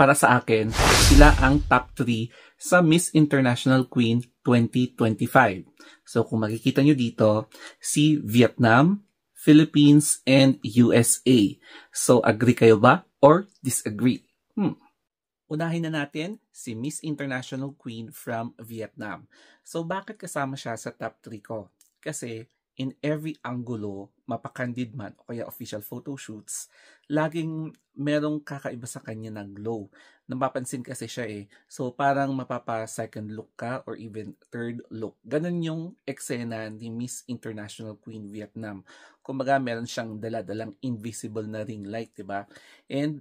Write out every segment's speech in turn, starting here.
para sa akin, sila ang top 3 sa Miss International Queen 2025. So kung makikita nyo dito, si Vietnam, Philippines, and USA. So agree kayo ba or disagree? Unahin na natin si Miss International Queen from Vietnam. So bakit kasama siya sa top 3 ko? Kasi in every angulo, mapakandid man o kaya official photo shoots, laging merong kakaiba sa kanya na glow. Napapansin kasi siya So parang mapapa second look ka or even third look. Ganun yung eksena ni Miss International Queen Vietnam. Kumbaga meron siyang dala-dalang invisible na ring light, diba? And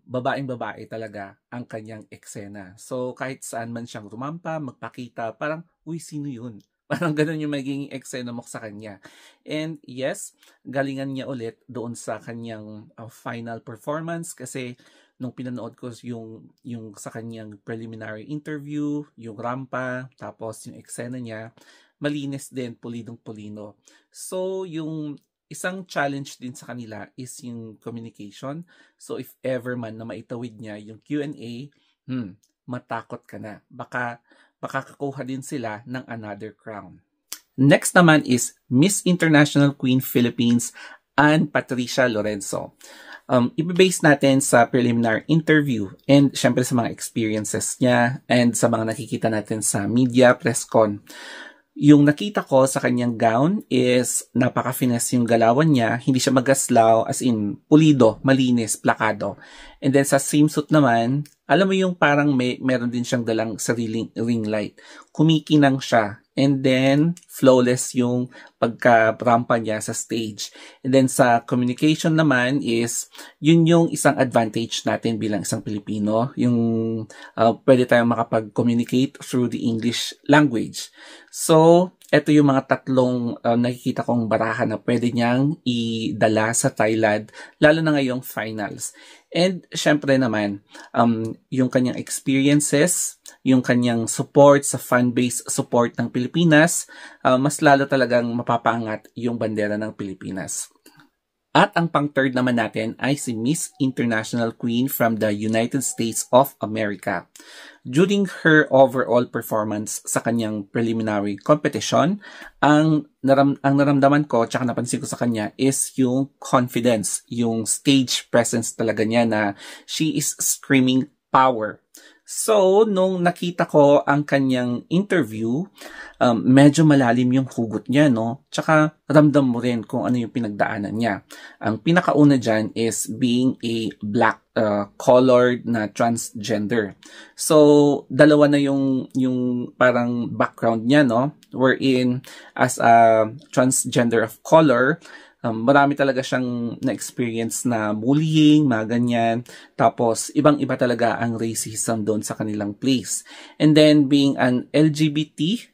babaeng-babae talaga ang kanyang eksena. So kahit saan man siyang rumampa, magpakita, parang, uy, sino yun? Parang ganun yung magiging eksena mo sa kanya. And yes, galingan niya ulit doon sa kanyang final performance kasi nung pinanood ko yung sa kanyang preliminary interview, yung rampa, tapos yung eksena niya, malinis din, pulidong-pulino. So yung isang challenge din sa kanila is yung communication. So if ever man na maitawid niya yung Q&A, matakot ka na. Baka makakakuha din sila ng another crown. Next naman is Miss International Queen Philippines and Patricia Lorenzo. Ibibase natin sa preliminary interview and syempre sa mga experiences niya and sa mga nakikita natin sa media press con. Yung nakita ko sa kanyang gown is napaka-finesse yung galawan niya. Hindi siya magaslaw, as in pulido, malinis, plakado. And then sa swimsuit naman, alam mo yung parang meron din siyang dalang sariling ring light. Kumikinang siya. And then, flawless yung pagka-rampa niya sa stage. And then sa communication naman is, yun yung isang advantage natin bilang isang Pilipino. Yung pwede tayong makapag-communicate through the English language. So, ito yung mga tatlong nakikita kong baraha na pwede niyang idala sa Thailand, lalo na ngayong finals. And syempre naman, yung kanyang experiences, yung kanyang support sa fan-base support ng Pilipinas, mas lalo talagang mapapaangat yung bandera ng Pilipinas. At ang pang-third naman natin ay si Miss International Queen from the United States of America. During her overall performance sa kanyang preliminary competition, ang naramdaman ko at napansin ko sa kanya is yung confidence, yung stage presence talaga niya na she is screaming power. So, nung nakita ko ang kanyang interview, medyo malalim yung hugot niya, no? Tsaka, ramdam mo rin kung ano yung pinagdaanan niya. Ang pinakauna dyan is being a black colored na transgender. So, dalawa na yung parang background niya, no? Wherein, as a transgender of color, marami talaga siyang na-experience na bullying, mga ganyan. Tapos, ibang-iba talaga ang racism doon sa kanilang place. And then, being an LGBT,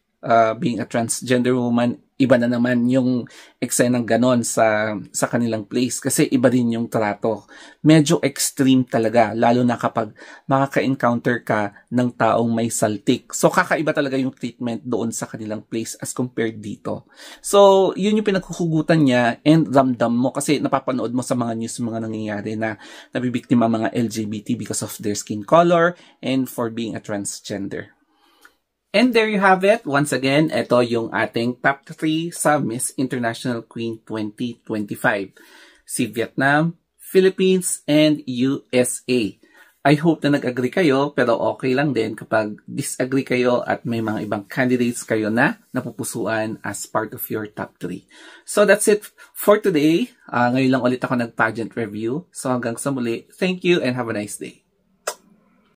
being a transgender woman, iba na naman yung eksenang ganon sa kanilang place kasi iba din yung trato. Medyo extreme talaga, lalo na kapag makaka-encounter ka ng taong may saltik. So, kakaiba talaga yung treatment doon sa kanilang place as compared dito. So, yun yung pinaghuhugutan niya and ramdam mo kasi napapanood mo sa mga news mga nangyayari na nabibiktima mga LGBT because of their skin color and for being a transgender. And there you have it. Once again, ito yung ating top 3 sa Miss International Queen 2025. Si Vietnam, Philippines, and USA. I hope na nag-agree kayo, pero okay lang din kapag disagree kayo at may mga ibang candidates kayo na napupusuan as part of your top 3. So that's it for today. Ngayon lang ulit ako nag-pageant review. So hanggang sa muli, thank you and have a nice day.